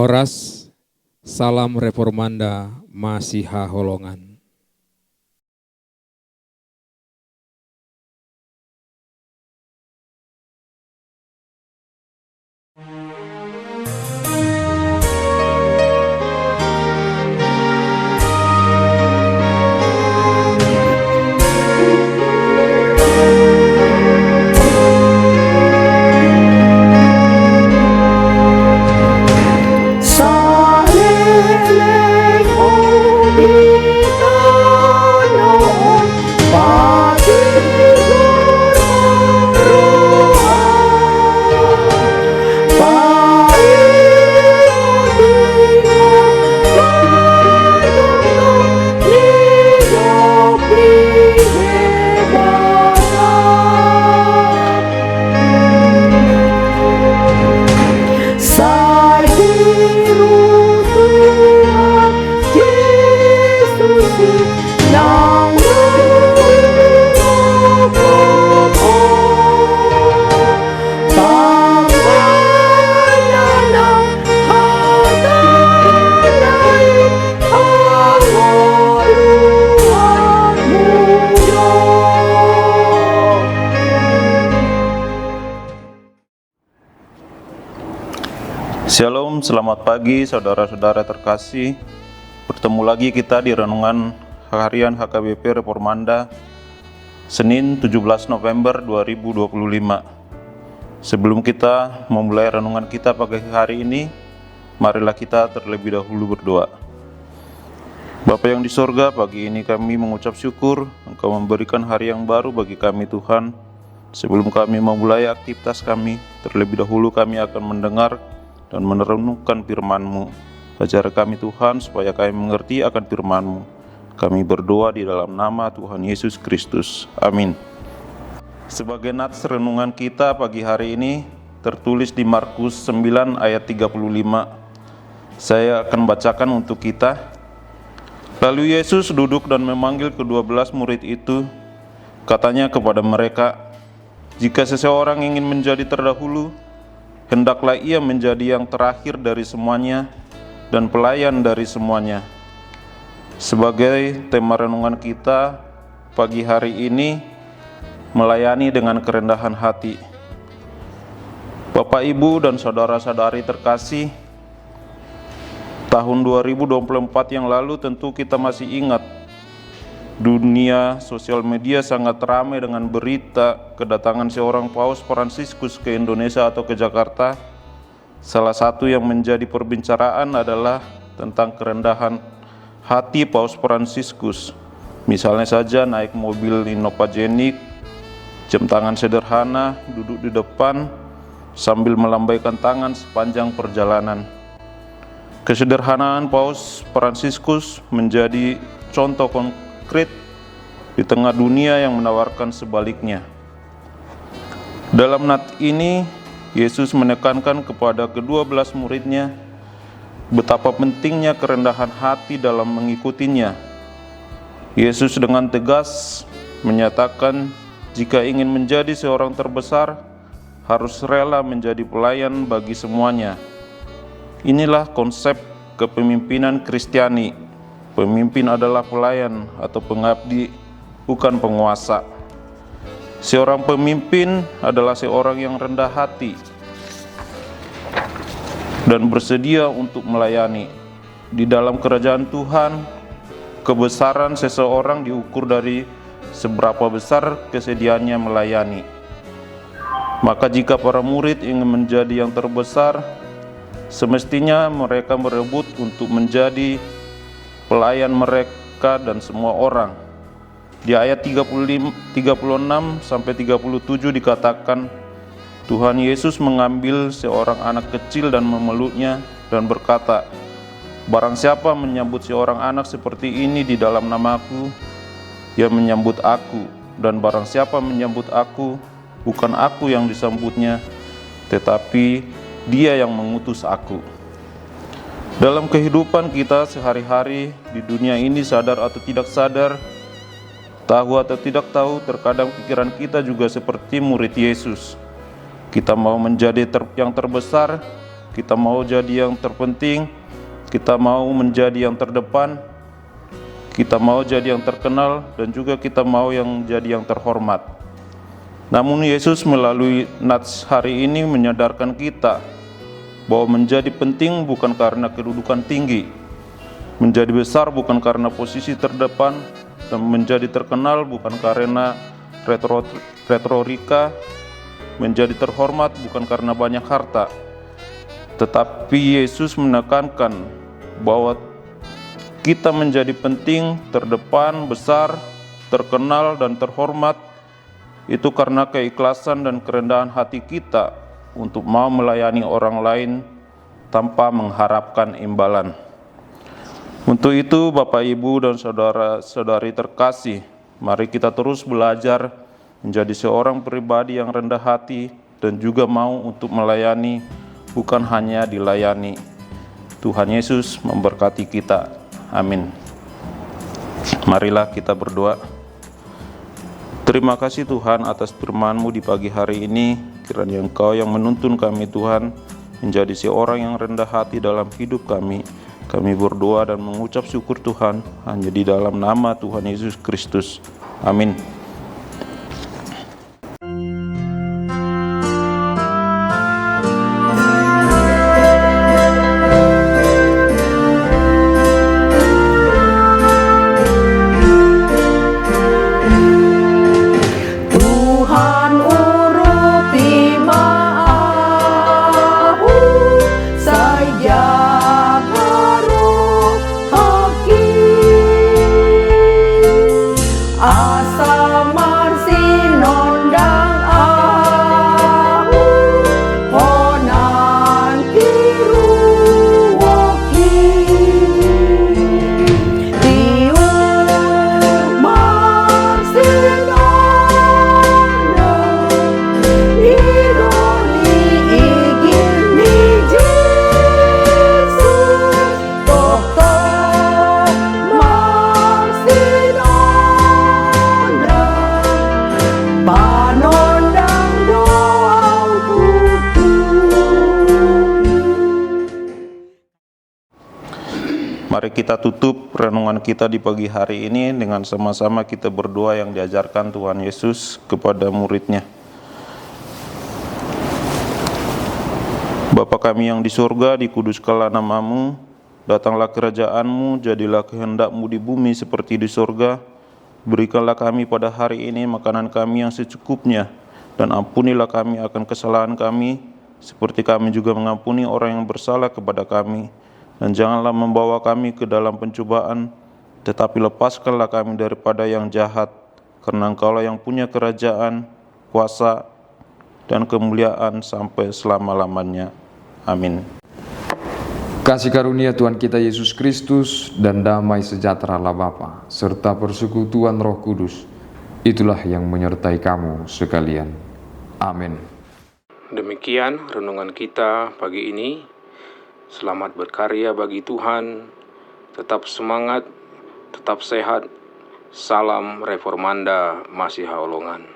Horas, salam reformanda Masiha Holongan. Shalom, selamat pagi saudara-saudara terkasih. Bertemu lagi kita di Renungan Harian HKBP Reformanda Senin 17 November 2025. Sebelum kita memulai renungan kita pagi hari ini, marilah kita terlebih dahulu berdoa. Bapa yang di sorga, pagi ini kami mengucap syukur Engkau memberikan hari yang baru bagi kami Tuhan. Sebelum kami memulai aktivitas kami, terlebih dahulu kami akan mendengar dan merenungkan firman-Mu. Ajar kami Tuhan supaya kami mengerti akan firman-Mu. Kami berdoa di dalam nama Tuhan Yesus Kristus. Amin. Sebagai nats renungan kita pagi hari ini tertulis di Markus 9 ayat 35. Saya akan bacakan untuk kita. Lalu Yesus duduk dan memanggil ke-12 murid itu. Katanya kepada mereka, "Jika seseorang ingin menjadi terdahulu, hendaklah ia menjadi yang terakhir dari semuanya dan pelayan dari semuanya." Sebagai tema renungan kita pagi hari ini, melayani dengan kerendahan hati. Bapak, Ibu, dan saudara-saudari terkasih, tahun 2024 yang lalu tentu kita masih ingat, dunia sosial media sangat ramai dengan berita kedatangan seorang Paus Fransiskus ke Indonesia atau ke Jakarta. Salah satu yang menjadi perbincangan adalah tentang kerendahan hati Paus Fransiskus. Misalnya saja naik mobil Innova-Genik, jam tangan sederhana, duduk di depan sambil melambaikan tangan sepanjang perjalanan. Kesederhanaan Paus Fransiskus menjadi contoh konkret di tengah dunia yang menawarkan sebaliknya. Dalam nats ini, Yesus menekankan kepada ke-12 muridnya betapa pentingnya kerendahan hati dalam mengikutinya. Yesus dengan tegas menyatakan jika ingin menjadi seorang terbesar, harus rela menjadi pelayan bagi semuanya. Inilah konsep kepemimpinan Kristiani. Pemimpin adalah pelayan atau pengabdi, bukan penguasa. Seorang pemimpin adalah seorang yang rendah hati dan bersedia untuk melayani. Di dalam kerajaan Tuhan, kebesaran seseorang diukur dari seberapa besar kesediaannya melayani. Maka jika para murid ingin menjadi yang terbesar, semestinya mereka berebut untuk menjadi pelayan mereka dan semua orang. Di ayat 36 sampai 37 dikatakan, Tuhan Yesus mengambil seorang anak kecil dan memeluknya dan berkata, "Barang siapa menyambut seorang anak seperti ini di dalam namaku, ia menyambut aku, dan barang siapa menyambut aku, bukan aku yang disambutnya, tetapi Dia yang mengutus aku." Dalam kehidupan kita sehari-hari di dunia ini, sadar atau tidak sadar, tahu atau tidak tahu, terkadang pikiran kita juga seperti murid Yesus. Kita mau menjadi yang terbesar, kita mau jadi yang terpenting, kita mau menjadi yang terdepan, kita mau jadi yang terkenal, dan juga kita mau yang jadi yang terhormat. Namun Yesus melalui nats hari ini menyadarkan kita bahwa menjadi penting bukan karena kedudukan tinggi, menjadi besar bukan karena posisi terdepan, dan menjadi terkenal bukan karena retorika, menjadi terhormat bukan karena banyak harta. Tetapi Yesus menekankan bahwa kita menjadi penting, terdepan, besar, terkenal, dan terhormat itu karena keikhlasan dan kerendahan hati kita untuk mau melayani orang lain tanpa mengharapkan imbalan. Untuk itu, Bapak, Ibu, dan saudara-saudari terkasih, mari kita terus belajar menjadi seorang pribadi yang rendah hati dan juga mau untuk melayani, bukan hanya dilayani. Tuhan Yesus memberkati kita. Amin. Marilah kita berdoa. Terima kasih Tuhan atas firman-Mu di pagi hari ini. Kiranya Engkau yang menuntun kami Tuhan menjadi seorang yang rendah hati dalam hidup kami. Kami berdoa dan mengucap syukur Tuhan hanya di dalam nama Tuhan Yesus Kristus. Amin. Mari kita tutup renungan kita di pagi hari ini dengan sama-sama kita berdoa yang diajarkan Tuhan Yesus kepada murid-Nya. Bapa kami yang di surga, dikuduskanlah nama-Mu, datanglah kerajaan-Mu, jadilah kehendak-Mu di bumi seperti di surga. Berikanlah kami pada hari ini makanan kami yang secukupnya, dan ampunilah kami akan kesalahan kami, seperti kami juga mengampuni orang yang bersalah kepada kami. Dan janganlah membawa kami ke dalam pencobaan, tetapi lepaskanlah kami daripada yang jahat, karena Engkaulah yang punya kerajaan, kuasa, dan kemuliaan sampai selama-lamanya. Amin. Kasih karunia Tuhan kita Yesus Kristus dan damai sejahtera Allah Bapa, serta persekutuan Roh Kudus, itulah yang menyertai kamu sekalian. Amin. Demikian renungan kita pagi ini. Selamat berkarya bagi Tuhan, tetap semangat, tetap sehat. Salam Reformanda Masiha Holongan.